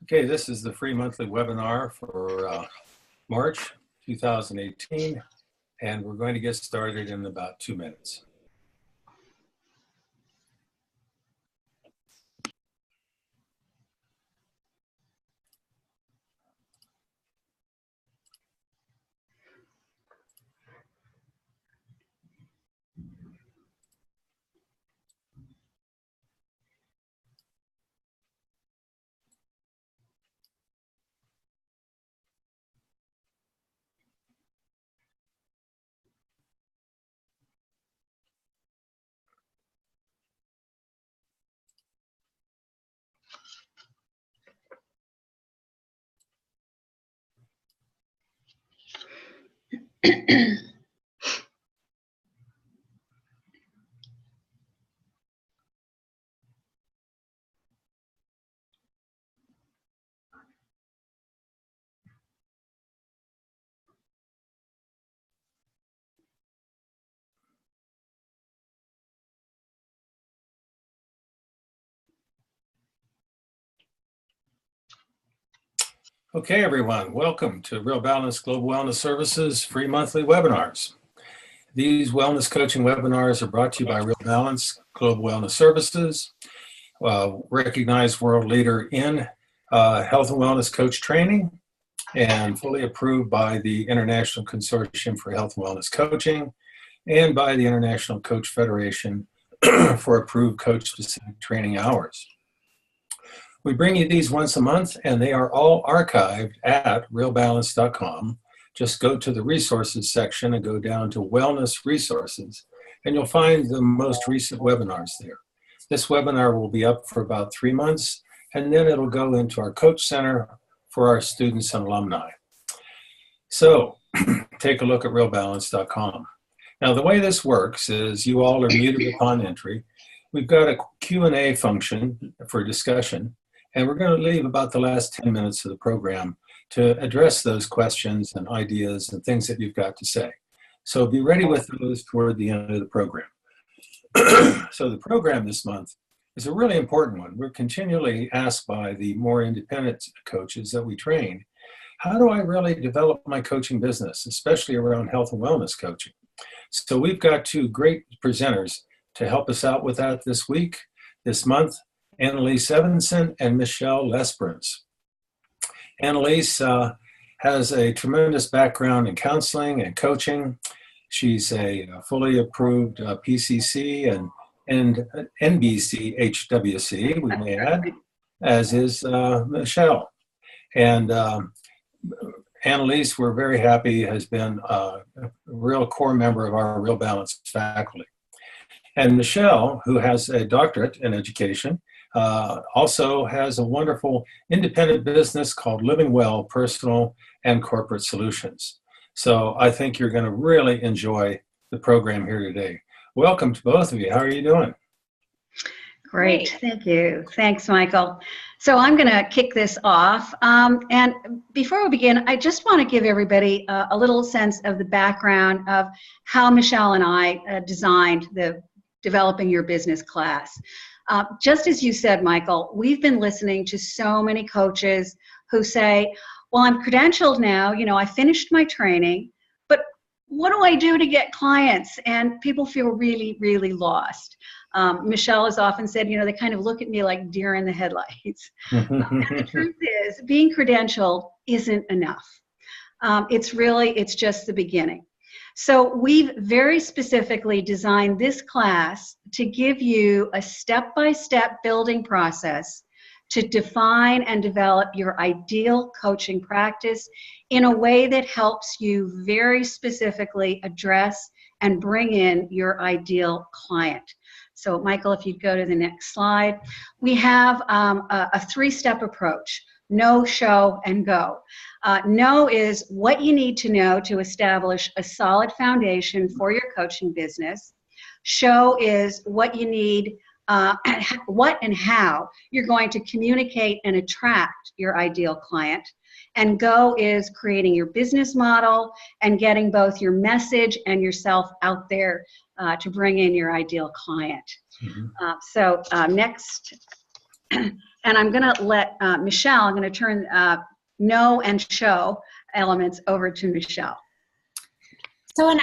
Okay, this is the free monthly webinar for March 2018, and we're going to get started in about 2 minutes. Okay, everyone, welcome to Real Balance Global Wellness Services free monthly webinars. These wellness coaching webinars are brought to you by Real Balance Global Wellness Services, recognized world leader in health and wellness coach training, and fully approved by the International Consortium for Health and Wellness Coaching and by the International Coach Federation for approved coach-specific training hours. We bring you these once a month, and they are all archived at realbalance.com. Just go to the resources section and go down to wellness resources, and you'll find the most recent webinars there. This webinar will be up for about 3 months, and then it'll go into our Coach Center for our students and alumni. So take a look at realbalance.com. Now, the way this works is you all are muted upon entry. We've got a Q&A function for discussion, and we're going to leave about the last 10 minutes of the program to address those questions and ideas and things that you've got to say. So be ready with those toward the end of the program. So the program this month is a really important one. We're continually asked by the more independent coaches that we train, how do I really develop my coaching business, especially around health and wellness coaching? So we've got two great presenters to help us out with that this month, Annalise Evenson and Michelle Lesperance. Annalise has a tremendous background in counseling and coaching. She's a fully approved PCC and NBC HWC, we may add, as is Michelle. And Annalise, we're very happy, has been a real core member of our Real Balance faculty. And Michelle, who has a doctorate in education, also has a wonderful independent business called Living Well Personal and Corporate Solutions. So I think you're going to really enjoy the program here today. Welcome to both of you. How are you doing? Great, thank you. Thanks, Michael. So I'm going to kick this off. And before we begin, I just want to give everybody a little sense of the background of how Michelle and I designed the Developing Your Business class. Just as you said, Michael, we've been listening to so many coaches who say, well, I'm credentialed now, you know, I finished my training, but what do I do to get clients? And people feel really, really lost. Michelle has often said, you know, they kind of look at me like deer in the headlights. And the truth is, being credentialed isn't enough. It's just the beginning. So we've very specifically designed this class to give you a step-by-step building process to define and develop your ideal coaching practice in a way that helps you very specifically address and bring in your ideal client. So Michael, if you'd go to the next slide, we have a three-step approach: know, show, and go. Know is what you need to know to establish a solid foundation for your coaching business. Show is what you need, what and how you're going to communicate and attract your ideal client. And go is creating your business model and getting both your message and yourself out there to bring in your ideal client. Mm-hmm. Next And I'm going to let Michelle, I'm going to turn know and show elements over to Michelle. So an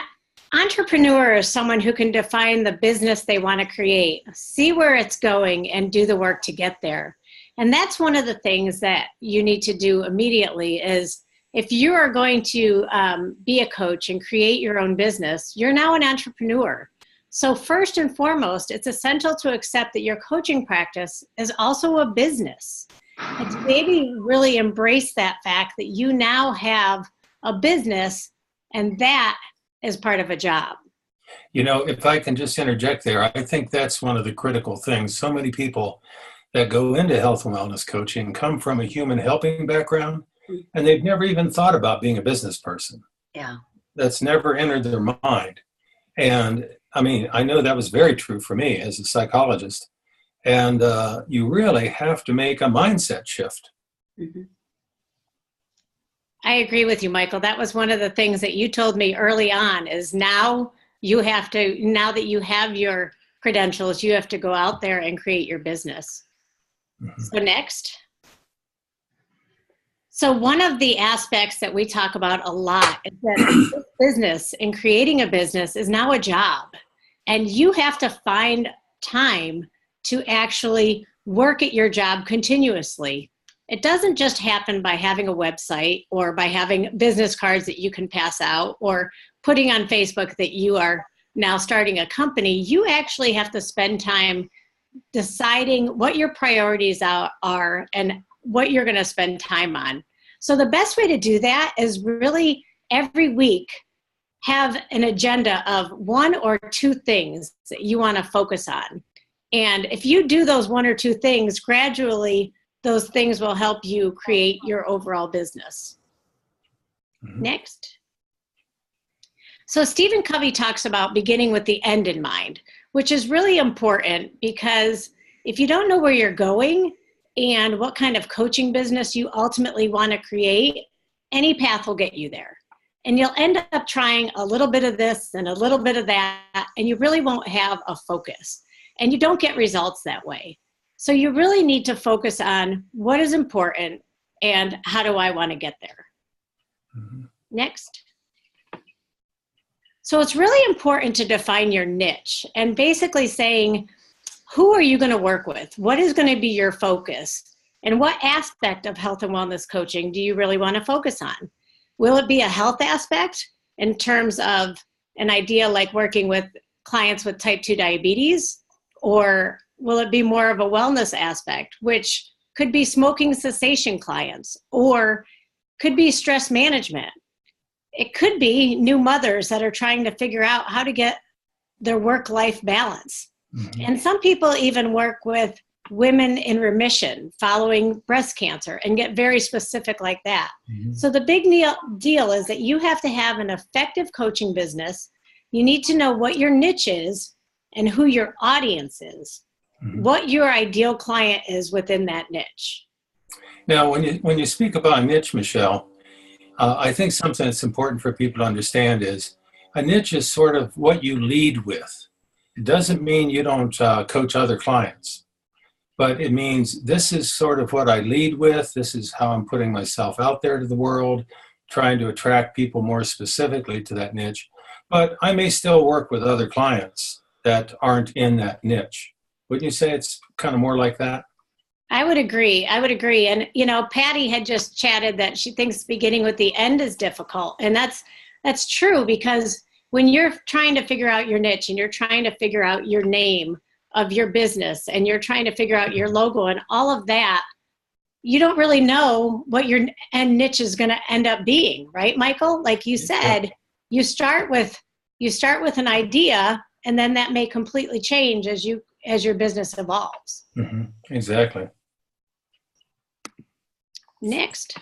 entrepreneur is someone who can define the business they want to create, see where it's going, and do the work to get there. And that's one of the things that you need to do immediately is if you are going to be a coach and create your own business, you're now an entrepreneur. So first and foremost, it's essential to accept that your coaching practice is also a business. And to maybe really embrace that fact that you now have a business and that is part of a job. You know, if I can just interject there, I think that's one of the critical things. So many people that go into health and wellness coaching come from a human helping background, and they've never even thought about being a business person. Yeah. That's never entered their mind. And I mean, I know that was very true for me as a psychologist. And you really have to make a mindset shift. Mm-hmm. I agree with you, Michael. That was one of the things that you told me early on is now that you have your credentials, you have to go out there and create your business. Mm-hmm. So next. So one of the aspects that we talk about a lot is that this business and creating a business is now a job. And you have to find time to actually work at your job continuously. It doesn't just happen by having a website or by having business cards that you can pass out or putting on Facebook that you are now starting a company. You actually have to spend time deciding what your priorities are and what you're going to spend time on. So the best way to do that is really every week have an agenda of 1 or 2 things that you want to focus on. And if you do those 1 or 2 things, gradually those things will help you create your overall business. Mm-hmm. Next. So Stephen Covey talks about beginning with the end in mind, which is really important because if you don't know where you're going and what kind of coaching business you ultimately want to create, any path will get you there. And you'll end up trying a little bit of this and a little bit of that, and you really won't have a focus. And you don't get results that way. So you really need to focus on what is important and how do I want to get there. Mm-hmm. Next. So it's really important to define your niche and basically saying, who are you going to work with? What is going to be your focus? And what aspect of health and wellness coaching do you really want to focus on? Will it be a health aspect in terms of an idea like working with clients with type 2 diabetes? Or will it be more of a wellness aspect, which could be smoking cessation clients or could be stress management? It could be new mothers that are trying to figure out how to get their work-life balance. Mm-hmm. And some people even work with women in remission following breast cancer and get very specific like that. Mm-hmm. So the big deal is that you have to have an effective coaching business. You need to know what your niche is and who your audience is, mm-hmm. what your ideal client is within that niche. Now, when you speak about niche, Michelle, I think something that's important for people to understand is a niche is sort of what you lead with. It doesn't mean you don't coach other clients, but it means this is sort of what I lead with. This is how I'm putting myself out there to the world, trying to attract people more specifically to that niche. But I may still work with other clients that aren't in that niche. Wouldn't you say it's kind of more like that? I would agree. And, Patty had just chatted that she thinks beginning with the end is difficult. And that's true because when you're trying to figure out your niche and you're trying to figure out your name of your business and you're trying to figure out your logo and all of that, you don't really know what your end niche is going to end up being, right, Michael? Like you said, you start with an idea and then that may completely change as your business evolves. Mm-hmm. Exactly. Next.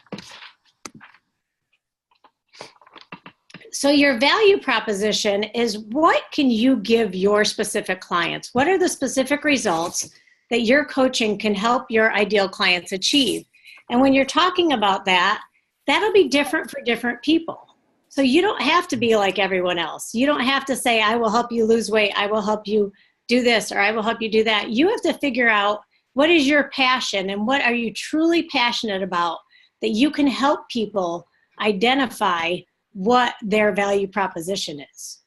So your value proposition is what can you give your specific clients? What are the specific results that your coaching can help your ideal clients achieve? And when you're talking about that, that'll be different for different people. So you don't have to be like everyone else. You don't have to say, I will help you lose weight. I will help you do this, or I will help you do that. You have to figure out what is your passion and what are you truly passionate about that you can help people identify what their value proposition is.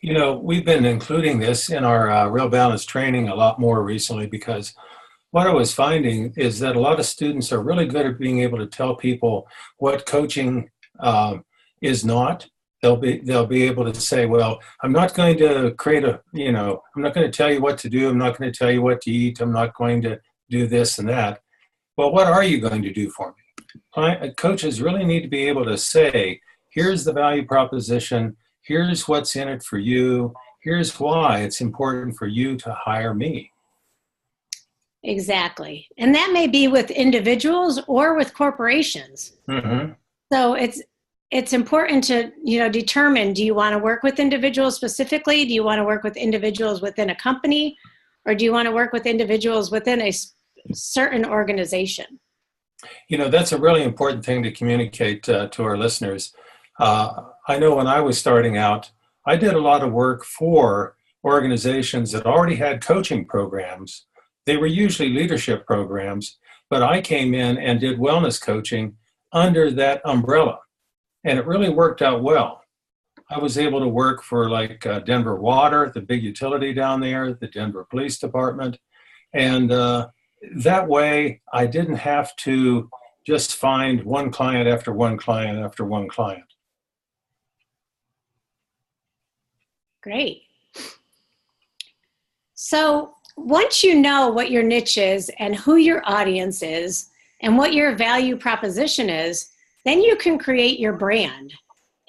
You know, we've been including this in our Real Balance training a lot more recently, because what I was finding is that a lot of students are really good at being able to tell people what coaching is not. They'll be able to say, well, I'm not going to create I'm not going to tell you what to do. I'm not going to tell you what to eat. I'm not going to do this and that. Well, what are you going to do for me? Coaches really need to be able to say, here's the value proposition. Here's what's in it for you. Here's why it's important for you to hire me. Exactly. And that may be with individuals or with corporations. Mm-hmm. So it's important to, determine, do you want to work with individuals specifically? Do you want to work with individuals within a company? Or do you want to work with individuals within a certain organization? That's a really important thing to communicate to our listeners. I know when I was starting out, I did a lot of work for organizations that already had coaching programs. They were usually leadership programs, but I came in and did wellness coaching under that umbrella. And it really worked out well. I was able to work for like Denver Water, the big utility down there, the Denver Police Department. And that way I didn't have to just find one client after one client after one client. Great. So once you know what your niche is and who your audience is and what your value proposition is, then you can create your brand.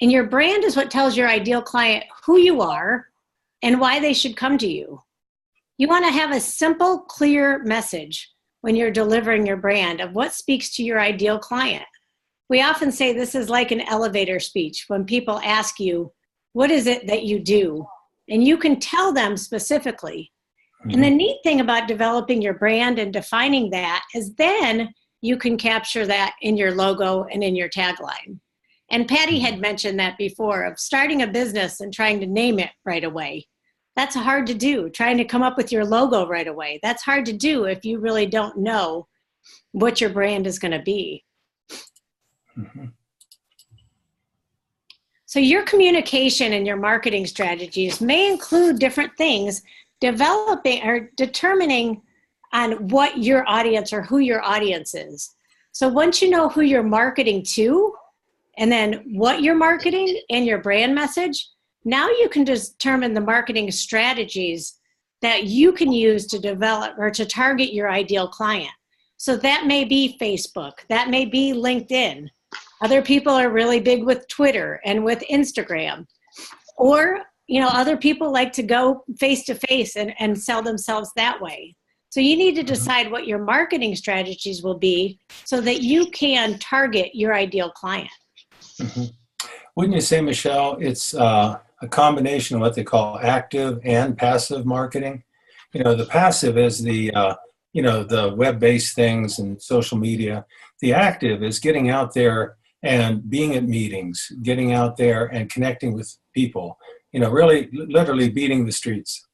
And your brand is what tells your ideal client who you are and why they should come to you. You want to have a simple, clear message when you're delivering your brand of what speaks to your ideal client. We often say this is like an elevator speech when people ask you, what is it that you do? And you can tell them specifically. Mm-hmm. And the neat thing about developing your brand and defining that is then you can capture that in your logo and in your tagline. And Patty had mentioned that before, of starting a business and trying to name it right away. That's hard to do, trying to come up with your logo right away. That's hard to do if you really don't know what your brand is going to be. Mm-hmm. So your communication and your marketing strategies may include different things, developing or determining on what your audience or who your audience is. So once you know who you're marketing to, and then what you're marketing and your brand message, now you can determine the marketing strategies that you can use to develop or to target your ideal client. So that may be Facebook, that may be LinkedIn. Other people are really big with Twitter and with Instagram. Or, other people like to go face-to-face and sell themselves that way. So you need to decide what your marketing strategies will be so that you can target your ideal client. Mm-hmm. Wouldn't you say, Michelle, it's a combination of what they call active and passive marketing? The passive is the web-based things and social media. The active is getting out there and being at meetings, getting out there and connecting with people, really literally beating the streets.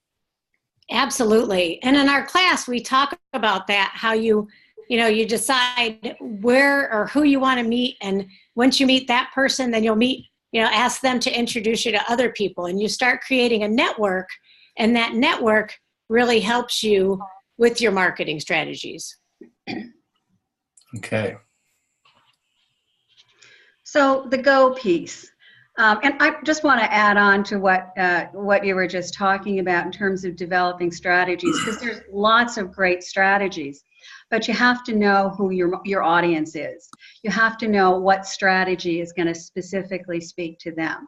Absolutely. And in our class, we talk about that, how you decide where or who you want to meet. And once you meet that person, then you'll meet, ask them to introduce you to other people. And you start creating a network, and that network really helps you with your marketing strategies. Okay. So the go piece. And I just want to add on to what you were just talking about in terms of developing strategies, because there's lots of great strategies, but you have to know who your audience is. You have to know what strategy is going to specifically speak to them,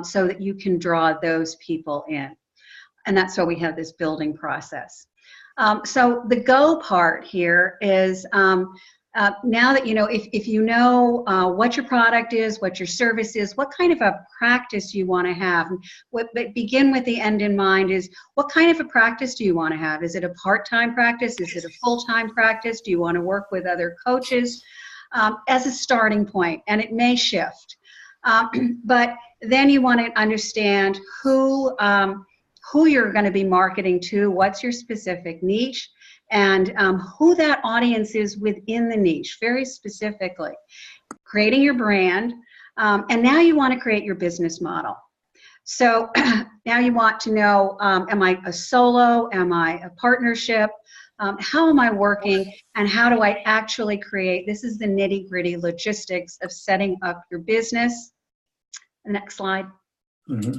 so that you can draw those people in. And that's why we have this building process. So the go part here is now that if you know what your product is, what your service is, what kind of a practice you want to have. But begin with the end in mind is, what kind of a practice do you want to have? Is it a part-time practice? Is it a full-time practice? Do you want to work with other coaches? As a starting point, and it may shift. But then you want to understand who you're going to be marketing to, what's your specific niche, and who that audience is within the niche, very specifically. Creating your brand, and now you want to create your business model. So now you want to know, am I a solo? Am I a partnership? How am I working? And how do I actually create? This is the nitty-gritty logistics of setting up your business. Next slide. Mm-hmm.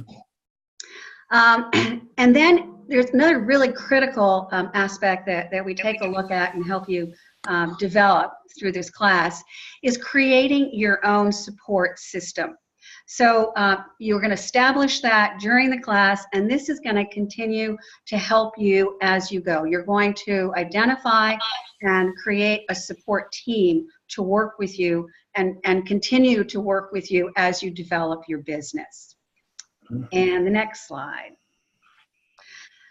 And then there's another really critical aspect that we take a look at and help you develop through this class is creating your own support system. So you're going to establish that during the class, and this is going to continue to help you as you go. You're going to identify and create a support team to work with you and continue to work with you as you develop your business. And the next slide.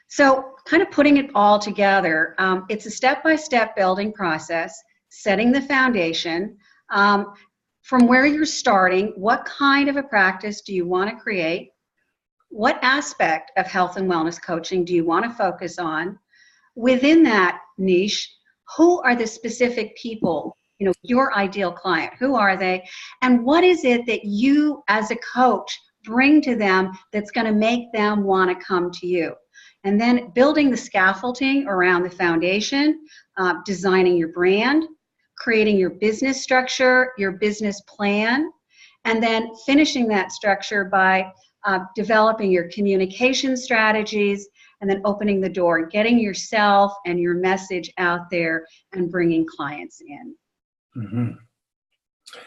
So kind of putting it all together, it's a step-by-step building process, setting the foundation. From where you're starting, what kind of a practice do you want to create? What aspect of health and wellness coaching do you want to focus on? Within that niche, who are the specific people, you know, your ideal client? Who are they? And what is it that you as a coach bring to them that's going to make them want to come to you? And then building the scaffolding around the foundation, designing your brand, creating your business structure, your business plan, and then finishing that structure by developing your communication strategies, and then opening the door and getting yourself and your message out there and bringing clients in. Mm-hmm.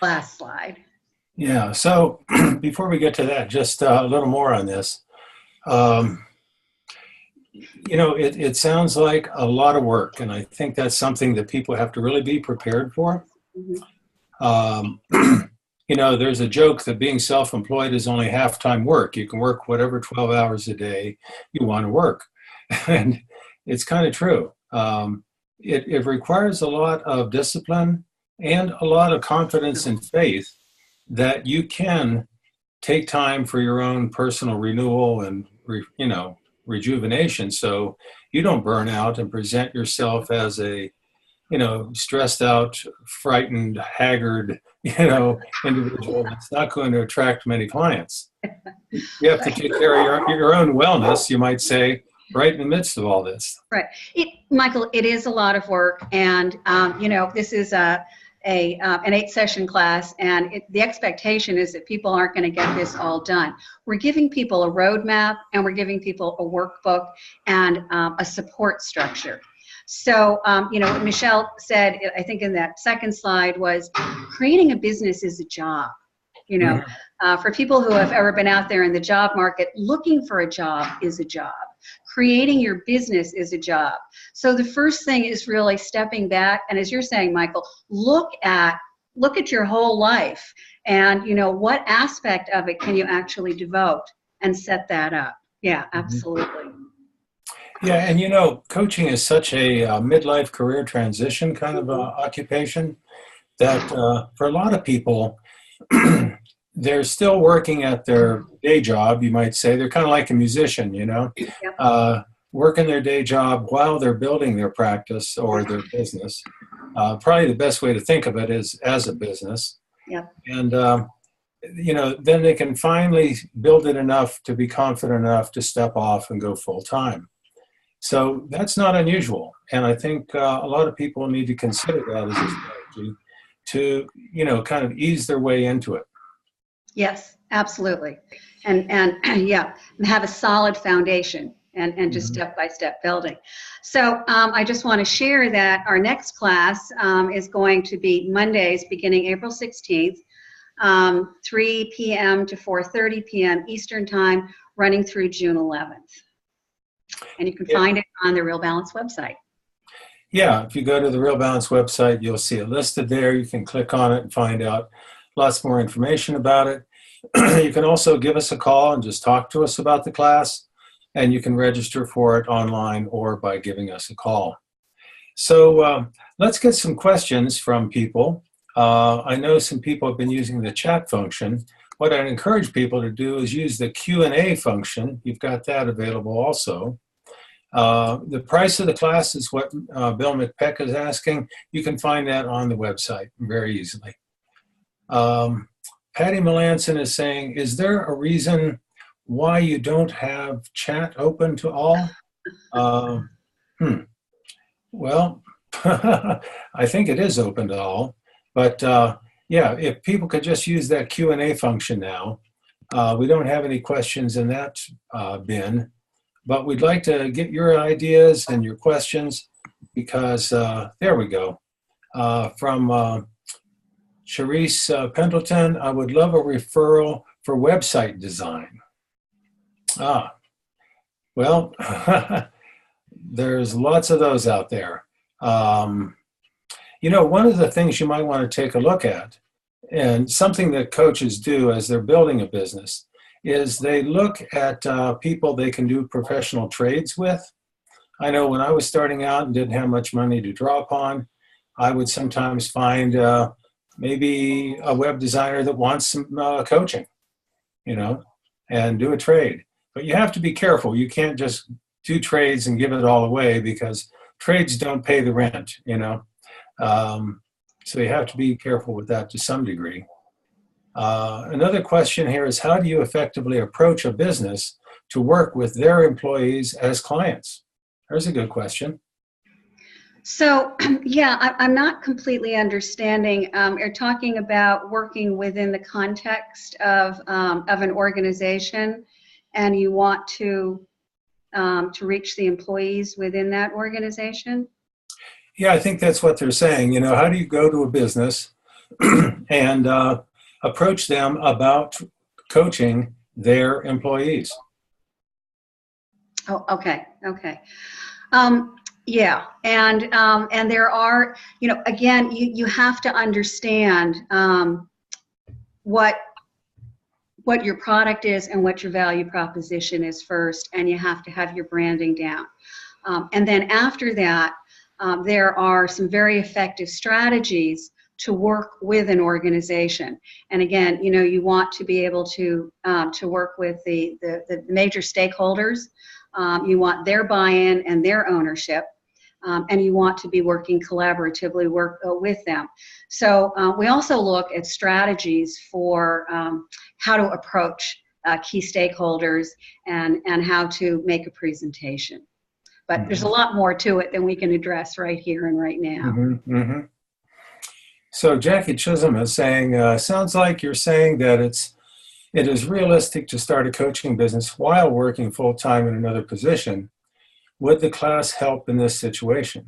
Last slide. Yeah, so before we get to that, just a little more on this. You know, it sounds like a lot of work, and I think that's something that people have to really be prepared for. Mm-hmm. You know, there's a joke that being self-employed is only half-time work. You can work whatever 12 hours a day you want to work. And it's kind of true. It requires a lot of discipline and a lot of confidence and faith that you can take time for your own personal renewal and, you know, rejuvenation, so you don't burn out and present yourself as a, you know, stressed out, frightened, haggard, you know, individual that's not going to attract many clients. You have to take care of your own wellness, you might say, right in the midst of all this. Right. Michael, it is a lot of work, and you know, this is an 8-session class, and the expectation is that people aren't going to get this all done. We're giving people a roadmap, and we're giving people a workbook and a support structure. So, you know, what Michelle said, I think in that second slide, was creating a business is a job. You know, for people who have ever been out there in the job market, looking for a job is a job. Creating your business is a job. So the first thing is really stepping back, and as you're saying, Michael, look at your whole life, and you know, what aspect of it can you actually devote and set that up. Yeah, absolutely. Yeah, and you know, coaching is such a midlife career transition kind of occupation that for a lot of people, they're still working at their day job, you might say. They're kind of like a musician, you know, working their day job while they're building their practice or their business. Probably the best way to think of it is as a business. Yeah. And, you know, then they can finally build it enough to be confident enough to step off and go full time. So that's not unusual. And I think a lot of people need to consider that as a strategy to, you know, kind of ease their way into it. Yes, absolutely. And yeah, and have a solid foundation and just step-by-step building. So I just want to share that our next class is going to be Mondays beginning April 16th, 3 p.m. to 4:30 p.m. Eastern Time, running through June 11th. And you can find it on the Real Balance website. Yeah, if you go to the Real Balance website, you'll see it listed there. You can click on it and find out lots more information about it. You can also give us a call and just talk to us about the class, and you can register for it online or by giving us a call. So let's get some questions from people. I know some people have been using the chat function. What I'd encourage people to do is use the Q&A function. You've got that available also. The price of the class is what Bill McPeck is asking. You can find that on the website very easily. Patty Melanson is saying, is there a reason why you don't have chat open to all? Well, I think it is open to all, but yeah, if people could just use that Q&A function now. We don't have any questions in that bin, but we'd like to get your ideas and your questions because, there we go. From Charisse Pendleton, I would love a referral for website design. Well, there's lots of those out there. You know, one of the things you might want to take a look at, and something that coaches do as they're building a business, is they look at people they can do professional trades with. I know when I was starting out and didn't have much money to draw upon, I would sometimes find maybe a web designer that wants some coaching, you know, and do a trade. But you have to be careful. You can't just do trades and give it all away because trades don't pay the rent, you know. So you have to be careful with that to some degree. Another question here is, how do you effectively approach a business to work with their employees as clients? There's a good question. So, yeah, I'm not completely understanding. You're talking about working within the context of an organization, and you want to reach the employees within that organization? Yeah, I think that's what they're saying. You know, how do you go to a business and approach them about coaching their employees? Oh, okay, okay. Yeah, and there are, you know, again, you have to understand what your product is and what your value proposition is first, and you have to have your branding down. And then after that, there are some very effective strategies to work with an organization. And again, you know, you want to be able to work with the major stakeholders. You want their buy-in and their ownership. And you want to be working collaboratively with them. So we also look at strategies for how to approach key stakeholders and how to make a presentation. But there's a lot more to it than we can address right here and right now. So Jackie Chisholm is saying, sounds like you're saying that it is realistic to start a coaching business while working full-time in another position. Would the class help in this situation?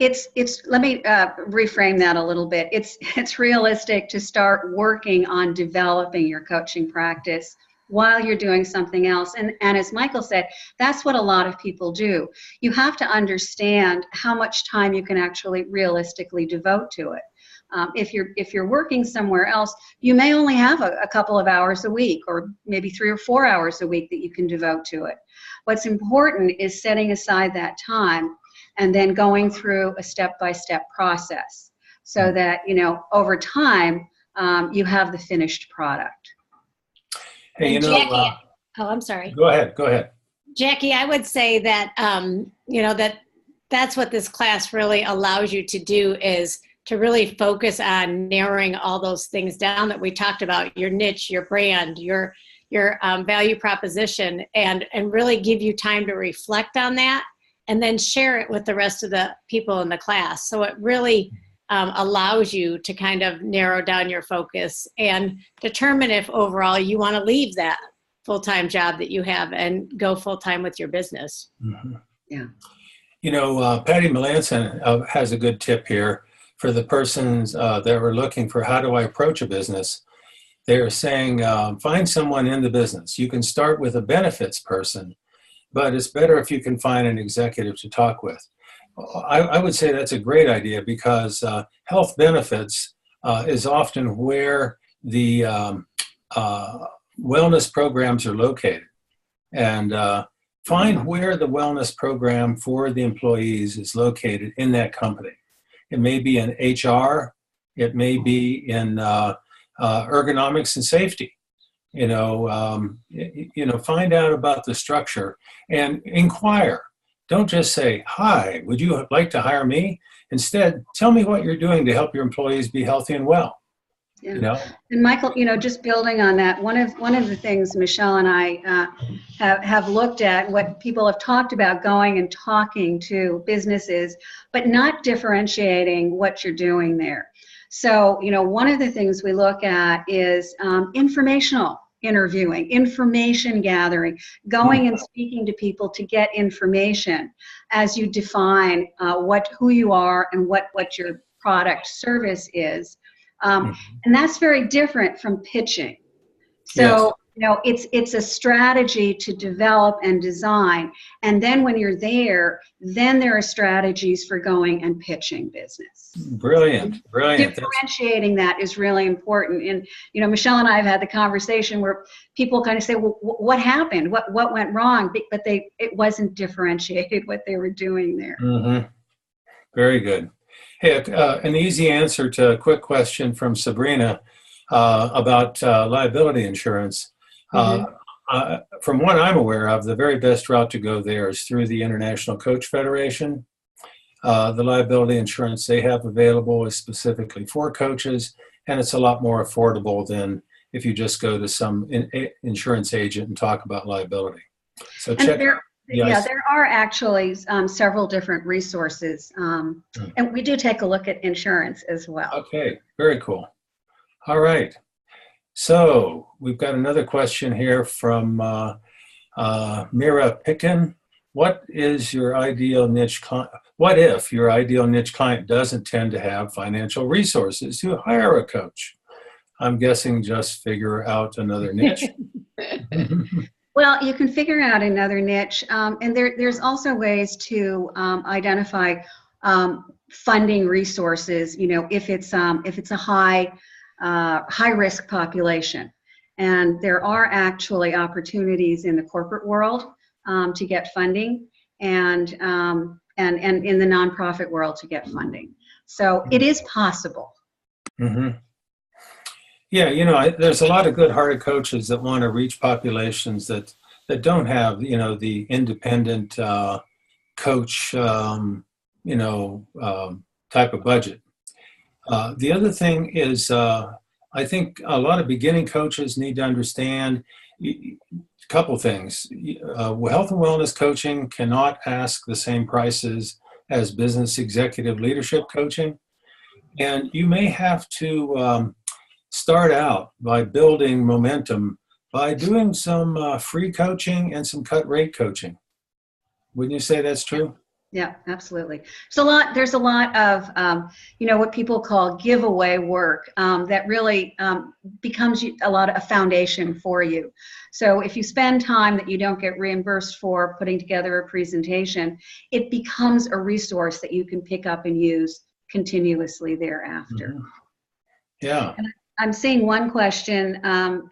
Let me reframe that a little bit. It's realistic to start working on developing your coaching practice while you're doing something else. And as Michael said, that's what a lot of people do. You have to understand how much time you can actually realistically devote to it. If you're working somewhere else, you may only have a couple of hours a week, or maybe 3 or 4 hours a week that you can devote to it. What's important is setting aside that time and then going through a step-by-step process so that, you know, over time, you have the finished product. Hey, you know, Jackie, I'm sorry. Go ahead. Jackie, I would say that, you know, that's what this class really allows you to do, is to really focus on narrowing all those things down that we talked about, your niche, your brand, your value proposition, and really give you time to reflect on that and then share it with the rest of the people in the class. So it really allows you to kind of narrow down your focus and determine if overall you want to leave that full-time job that you have and go full-time with your business. Yeah. You know, Patty Melanson has a good tip here for the persons that are looking for how do I approach a business. They're saying, find someone in the business. You can start with a benefits person, but it's better if you can find an executive to talk with. I would say that's a great idea because health benefits is often where the wellness programs are located. And find where the wellness program for the employees is located in that company. It may be in HR, it may be in ergonomics and safety. Find out about the structure and inquire. Don't just say, "Hi, would you like to hire me?" Instead, tell me what you're doing to help your employees be healthy and well. Yeah. And Michael, just building on that, one of the things Michelle and I have looked at, what people have talked about, going and talking to businesses, but not differentiating what you're doing there. So, one of the things we look at is informational interviewing, information gathering, going and speaking to people to get information as you define who you are and what your product service is. And that's very different from pitching. So, it's a strategy to develop and design. And then when you're there, then there are strategies for going and pitching business. Brilliant. Differentiating that is really important. And, Michelle and I have had the conversation where people kind of say, well, what happened? What went wrong? But it wasn't differentiated what they were doing there. Mm-hmm. Very good. Hey, an easy answer to a quick question from Sabrina about liability insurance. From what I'm aware of, the very best route to go there is through the International Coach Federation. The liability insurance they have available is specifically for coaches, and it's a lot more affordable than if you just go to some insurance agent and talk about liability. So check. There are actually several different resources, and we do take a look at insurance as well. Okay, very cool. All right. So we've got another question here from Mira Pickin. What is your ideal niche client? What if your ideal niche client doesn't tend to have financial resources to hire a coach? I'm guessing just figure out another niche. Well, you can figure out another niche, and there's also ways to identify funding resources. If it's a high risk population, and there are actually opportunities in the corporate world to get funding, and in the nonprofit world to get funding. So it is possible. Mm-hmm. Yeah, there's a lot of good-hearted coaches that want to reach populations that don't have, the independent coach, type of budget. The other thing is, I think a lot of beginning coaches need to understand a couple things. Health and wellness coaching cannot ask the same prices as business executive leadership coaching, and you may have to start out by building momentum by doing some free coaching and some cut rate coaching. Wouldn't you say that's true? Yeah, absolutely. There's a lot of, what people call giveaway work that really becomes a foundation for you. So if you spend time that you don't get reimbursed for putting together a presentation, it becomes a resource that you can pick up and use continuously thereafter. Mm-hmm. Yeah. And I'm seeing one question,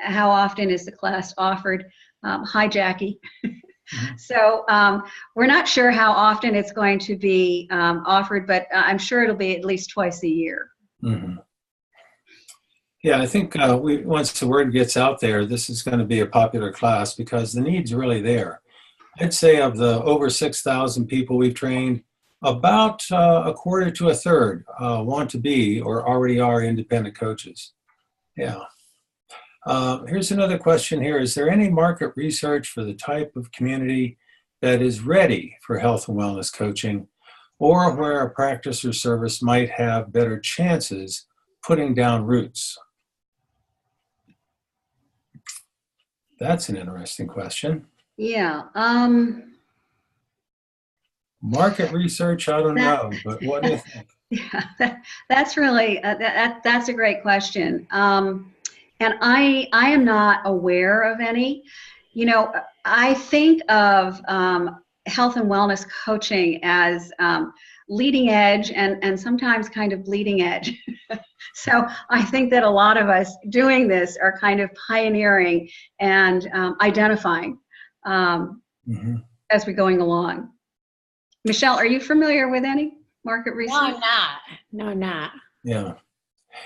how often is the class offered? Hi, Jackie. So we're not sure how often it's going to be offered, but I'm sure it'll be at least twice a year. Mm-hmm. Yeah, I think once the word gets out there, this is going to be a popular class because the need's really there. I'd say of the over 6,000 people we've trained, about a quarter to a third want to be or already are independent coaches. Yeah. Here's another question here. Is there any market research for the type of community that is ready for health and wellness coaching, or where a practice or service might have better chances putting down roots? That's an interesting question. Yeah. Market research, I don't know, but what do you think? Yeah, that's really, that's a great question. And I am not aware of any. I think of health and wellness coaching as leading edge and sometimes kind of bleeding edge. So I think that a lot of us doing this are kind of pioneering and identifying as we're going along. Michelle, are you familiar with any market research? No, I'm not. Yeah.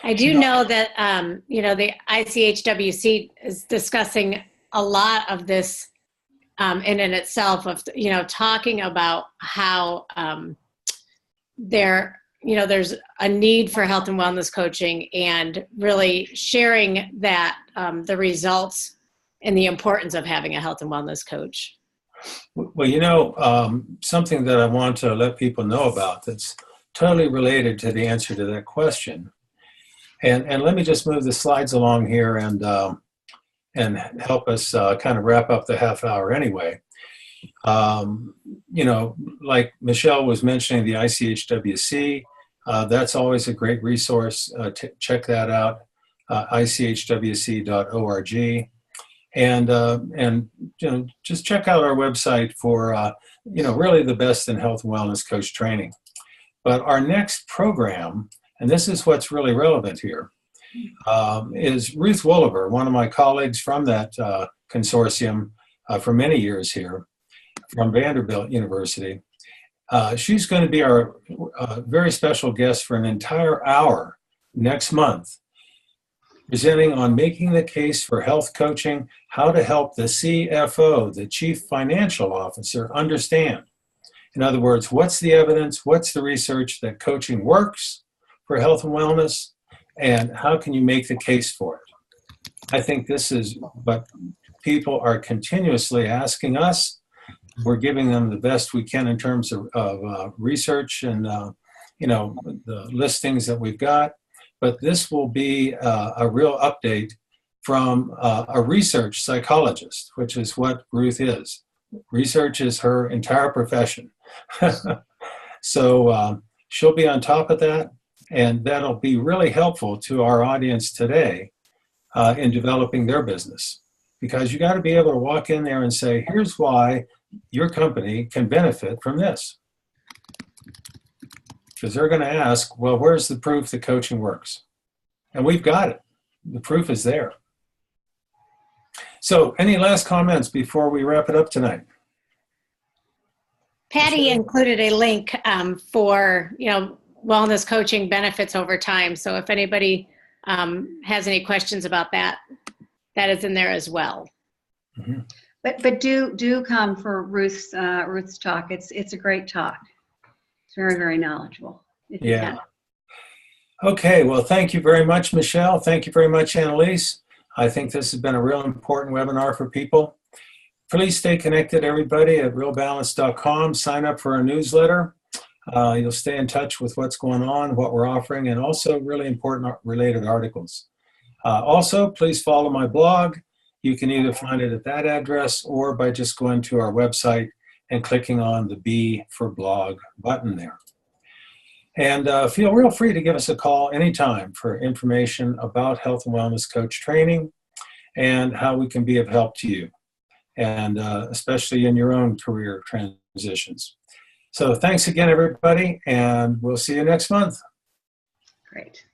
I do know that, the ICHWC is discussing a lot of this in itself of, talking about how there's a need for health and wellness coaching and really sharing that, the results and the importance of having a health and wellness coach. Well, something that I want to let people know about that's totally related to the answer to that question. And let me just move the slides along here and help us kind of wrap up the half hour anyway. Like Michelle was mentioning, the ICHWC, that's always a great resource. Check that out, ICHWC.org. And just check out our website for, really the best in health and wellness coach training. But our next program, and this is what's really relevant here, is Ruth Wolliver, one of my colleagues from that consortium for many years here from Vanderbilt University. She's going to be our very special guest for an entire hour next month, presenting on making the case for health coaching, how to help the CFO, the Chief Financial Officer, understand. In other words, what's the evidence, what's the research that coaching works for health and wellness, and how can you make the case for it? I think this is what people are continuously asking us. We're giving them the best we can in terms of research and, the listings that we've got. But this will be a real update from a research psychologist, which is what Ruth is. Research is her entire profession. So she'll be on top of that, and that'll be really helpful to our audience today in developing their business. Because you got to be able to walk in there and say, here's why your company can benefit from this. Because they're going to ask, well, where's the proof that coaching works? And we've got it. The proof is there. So any last comments before we wrap it up tonight? Patty included a link for, wellness coaching benefits over time. So if anybody has any questions about that, that is in there as well. Mm-hmm. But do come for Ruth's talk. It's a great talk. It's very, very knowledgeable. Yeah. Okay. Well, thank you very much, Michelle. Thank you very much, Annalise. I think this has been a real important webinar for people. Please stay connected, everybody, at realbalance.com. Sign up for our newsletter. You'll stay in touch with what's going on, what we're offering, and also really important related articles. Also, please follow my blog. You can either find it at that address or by just going to our website and clicking on the B for blog button there. And feel real free to give us a call anytime for information about health and wellness coach training and how we can be of help to you, and especially in your own career transitions. So thanks again, everybody, and we'll see you next month. Great.